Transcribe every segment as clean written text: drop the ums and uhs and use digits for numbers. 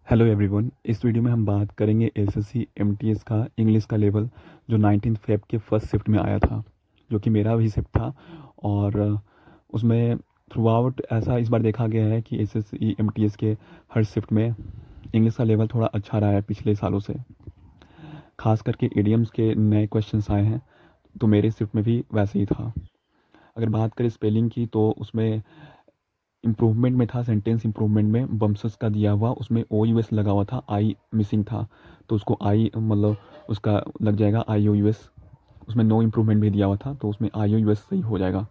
Hello everyone. इस video में हम बात करेंगे एसएससी एमटीएस का इंग्लिश का लेवल जो 19 फेब के फर्स्ट शिफ्ट में आया था, जो कि मेरा भी शिफ्ट था। और उसमें थ्रू आउट ऐसा इस बार देखा गया है कि एसएससी एमटीएस के हर शिफ्ट में इंग्लिश का लेवल थोड़ा अच्छा रहा है पिछले सालों से। खास करके इडियम्स के नए क्वेश्चंस आए हैं, तो मेरे शिफ्ट में भी वैसे ही था। अगर बात करें स्पेलिंग की, तो उसमें इम्प्रूवमेंट में था, सेंटेंस इम्प्रूवमेंट में बम्सस का दिया हुआ, उसमें ओ यू एस लगा हुआ था, आई मिसिंग था, तो उसको आई मतलब उसका लग जाएगा आई ओ यू एस। उसमें नो इम्प्रूवमेंट भी दिया हुआ था, तो उसमें आई ओ यू एस सही हो जाएगा।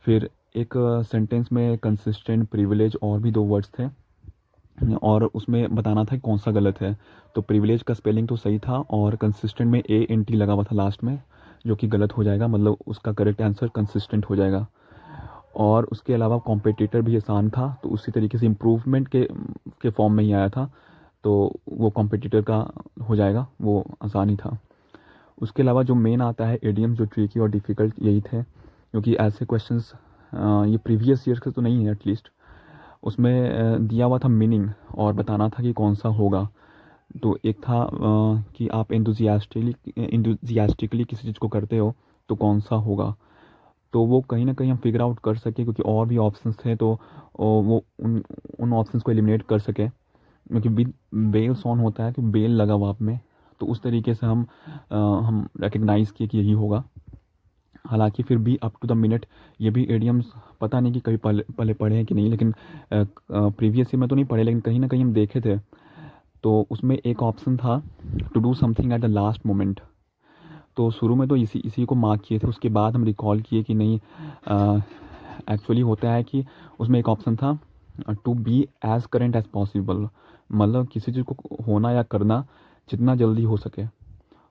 फिर एक सेंटेंस में कंसिस्टेंट, प्रिविलेज और भी दो वर्ड्स थे, और उसमें बताना था कि कौन सा गलत है। तो प्रिविलेज का स्पेलिंग तो सही था, और कंसिस्टेंट में ए एन टी लगा हुआ था लास्ट में, जो कि गलत हो जाएगा, मतलब उसका करेक्ट आंसर कंसिस्टेंट हो जाएगा। और उसके अलावा कॉम्पिटिटर भी आसान था, तो उसी तरीके से इम्प्रूवमेंट के फॉर्म में ही आया था, तो वो कॉम्पिटिटर का हो जाएगा, वो आसान ही था। उसके अलावा जो मेन आता है एडियम, जो ट्रिकी और डिफ़िकल्ट यही थे, क्योंकि ऐसे क्वेश्चंस ये प्रीवियस ईयर के तो नहीं है एटलीस्ट। उसमें दिया हुआ था मीनिंग और बताना था कि कौन सा होगा। तो एक था कि आप इंथुजियास्टिकली किसी चीज़ को करते हो तो कौन सा होगा। तो वो कहीं न कहीं हम फ़िगर आउट कर सकें, क्योंकि और भी ऑप्शंस थे, तो वो उन उन ऑप्शंस को एलिमिनेट कर सकें, क्योंकि विद बेल्स ऑन होता है कि बेल लगा हुआ आप में, तो उस तरीके से हम रिकग्नाइज़ किए कि यही होगा। हालाँकि फिर भी अप टू द मिनट ये भी इडियम्स पता नहीं कि कभी पहले पहले पढ़े हैं कि नहीं, लेकिन प्रीवियस ईयर में तो नहीं पढ़े, लेकिन कहीं न कहीं हम देखे थे। तो उसमें एक ऑप्शन था, to do something at the last moment. तो शुरू में तो इसी इसी को मार्क किए थे, उसके बाद हम रिकॉल किए कि नहीं, एक्चुअली होता है कि उसमें एक ऑप्शन था, to be as current as possible, मतलब किसी चीज़ को होना या करना जितना जल्दी हो सके,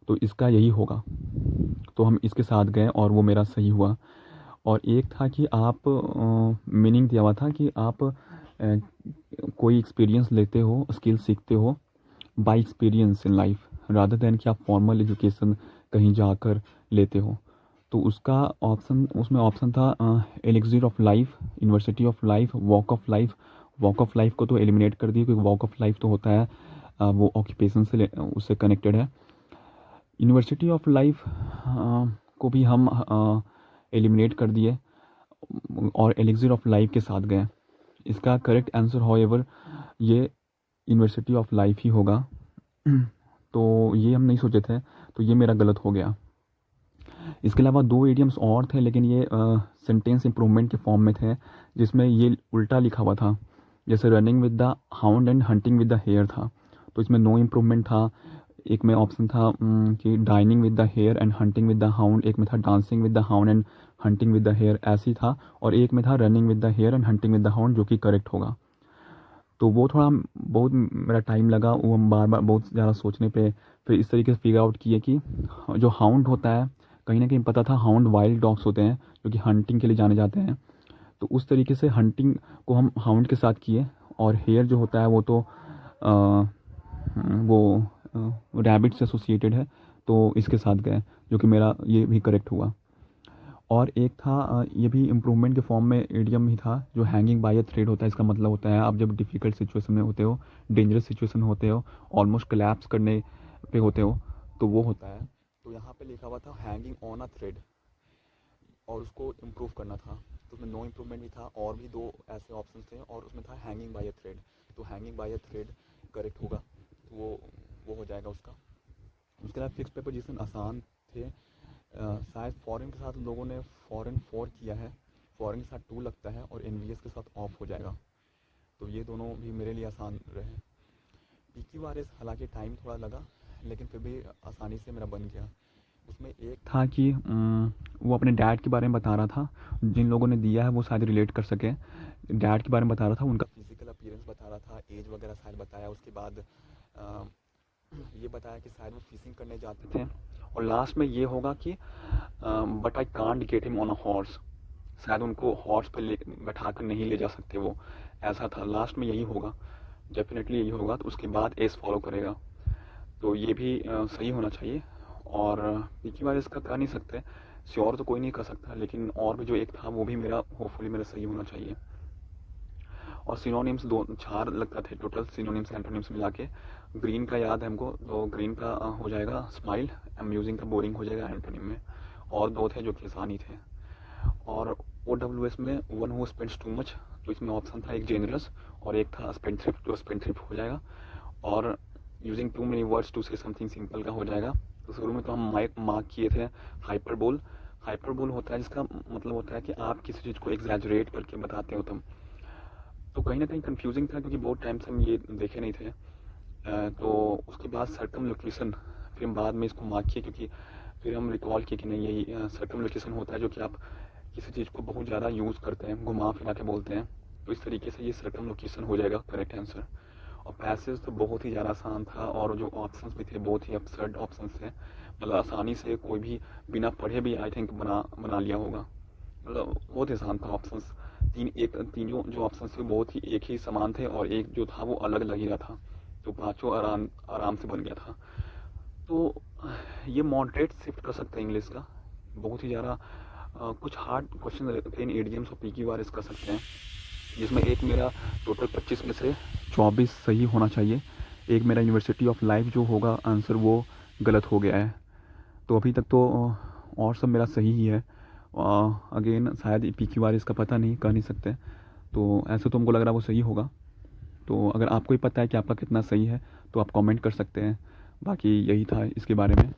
तो इसका यही होगा। तो हम इसके साथ गए और वो मेरा सही हुआ। और एक था कि आप मीनिंग दिया हुआ था कि आप कोई एक्सपीरियंस लेते हो, स्किल सीखते हो bye experience in life, rather than कि आप फॉर्मल एजुकेशन कहीं जाकर लेते हो। तो उसका ऑप्शन, उसमें ऑप्शन था elixir of life, university of life, walk of life. Walk of life को तो एलिमिनेट कर दिए, क्योंकि वॉक ऑफ लाइफ तो होता है वो ऑक्यूपेशन से उससे कनेक्टेड है। यूनिवर्सिटी ऑफ लाइफ को भी हम एलिमिनेट कर दिए, और एलिक्सिर ऑफ लाइफ के साथ गए। इसका करेक्ट आंसर हाउएवर ये यूनिवर्सिटी ऑफ लाइफ ही होगा। तो ये हम नहीं सोचे थे, तो ये मेरा गलत हो गया। इसके अलावा दो इडियम्स और थे, लेकिन ये सेंटेंस इम्प्रूवमेंट के फॉर्म में थे, जिसमें ये उल्टा लिखा हुआ था। जैसे running with the hound and hunting with the hare था, तो इसमें नो इम्प्रूवमेंट था। एक में ऑप्शन था कि dining with the hare and hunting with the hound, एक में था dancing with the hound and hunting with the hare, ऐसी था। और एक में था running with the hare and hunting with the hound, जो कि करेक्ट होगा। तो वो थोड़ा बहुत मेरा टाइम लगा, वो हम बार बार बहुत ज़्यादा सोचने पे फिर इस तरीके से फिगर आउट किए कि जो हाउंड होता है, कहीं ना कहीं पता था हाउंड वाइल्ड डॉग्स होते हैं जो कि हंटिंग के लिए जाने जाते हैं, तो उस तरीके से हंटिंग को हम हाउंड के साथ किए। और हेयर जो होता है वो तो आ, वो रैबिट से एसोसिएटेड है, तो इसके साथ गए, जो कि मेरा ये भी करेक्ट हुआ। और एक था ये भी इम्प्रूवमेंट के फॉर्म में इडियम ही था, जो हैंगिंग बाय अ थ्रेड होता है। इसका मतलब होता है आप जब डिफ़िकल्ट सिचुएशन में होते हो, डेंजरस सिचुएशन होते हो, ऑलमोस्ट कोलैप्स करने पे होते हो, तो वो होता है। तो यहाँ पे लिखा हुआ था हैंगिंग ऑन अ थ्रेड, और उसको इम्प्रूव करना था। तो उसमें नो इम्प्रूवमेंट भी था, और भी दो ऐसे ऑप्शन थे, और उसमें था हैंगिंग बाय अ थ्रेड। तो हैंगिंग बाय अ थ्रेड करेक्ट होगा, तो वो हो जाएगा उसका। उसके अलावा फिक्स पेपर आसान थे। शायद फॉरेन के साथ लोगों ने फॉरेन 4 किया है, फॉरेन के साथ 2 लगता है, और एनवीएस के साथ ऑफ हो जाएगा। तो ये दोनों भी मेरे लिए आसान रहे। पीक्यूआरएस हालांकि टाइम थोड़ा लगा, लेकिन फिर भी आसानी से मेरा बन गया। उसमें एक था कि वो अपने डैड के बारे में बता रहा था, जिन लोगों ने दिया है वो शायद रिलेट कर सके। डैड के बारे में बता रहा था, उनका फिजिकल अपीयरेंस बता रहा था, एज वगैरह शायद बताया। उसके बाद अ, ये बताया कि शायद वो फिशिंग करने जाते थे, और लास्ट में ये होगा कि but I can't get him on a horse, शायद उनको हॉर्स पे बैठा कर नहीं ले जा सकते वो, ऐसा था। लास्ट में यही होगा, डेफिनेटली यही होगा, तो उसके बाद एस फॉलो करेगा। तो ये भी सही होना चाहिए। और पिछली बार इसका कह नहीं सकते, श्योर तो कोई नहीं कर सकता, लेकिन और भी जो एक था वो भी मेरा होपफुली मेरा सही होना चाहिए। और सिनोनिम्स 4 लगता थे टोटल, सिनोनिम्स एंटोनिम्स मिला के। ग्रीन का याद है हमको, तो ग्रीन का हो जाएगा स्माइल, अम्यूजिंग का बोरिंग हो जाएगा एंटोनिम में। और 2 थे जो कि आसानी थे। और OWS में one who spends too much, तो इसमें ऑप्शन था एक जेनरस और एक था स्पेंडथ्रिफ्ट, जो स्पेंडथ्रिफ्ट हो जाएगा। और using too many words to say something simple का हो जाएगा। तो शुरू में तो हम मार्क किए थे हाइपरबोल। हाइपरबोल होता है जिसका मतलब होता है कि आप किसी चीज़ को एग्जैजरेट करके बताते हो तुम। तो कहीं ना कहीं कंफ्यूजिंग था क्योंकि बहुत टाइम से हम ये देखे नहीं थे। तो उसके बाद सर्कमलोकेशन, फिर हम बाद में इसको मार्क किए क्योंकि फिर हम रिकॉल किए कि नहीं यही सर्कमलोकेशन होता है, जो कि आप किसी चीज़ को बहुत ज़्यादा यूज़ करते हैं, घुमा फिरा के बोलते हैं। तो इस तरीके से ये सर्कमलोकेशन हो जाएगा करेक्ट आंसर। और पैसेज तो बहुत ही ज़्यादा आसान था, और जो ऑप्शंस भी थे बहुत ही absurd ऑप्शंस थे, मतलब आसानी से कोई भी बिना पढ़े भी आई थिंक बना लिया होगा। मतलब बहुत ही आसान था ऑप्शंस। तीनों जो ऑप्शंस थे बहुत ही एक ही समान थे, और एक जो था वो अलग लग ही रहा था। तो पाँचों आराम आराम से बन गया था। तो ये मॉडरेट शिफ्ट कर सकते हैं इंग्लिश का। बहुत ही ज़्यादा कुछ हार्ड क्वेश्चन रहते हैं, एडीएम्स और PQRS कर सकते हैं, जिसमें एक मेरा टोटल 25 में से 24 सही होना चाहिए। एक मेरा यूनिवर्सिटी ऑफ लाइफ जो होगा आंसर वो गलत हो गया है। तो अभी तक तो और सब मेरा सही ही है। अगेन शायद PQR इसका पता नहीं, कह नहीं सकते। तो ऐसे तो हमको लग रहा है वो सही होगा। तो अगर आपको ही पता है कि आपका कितना सही है तो आप कमेंट कर सकते हैं। बाकी यही था इसके बारे में।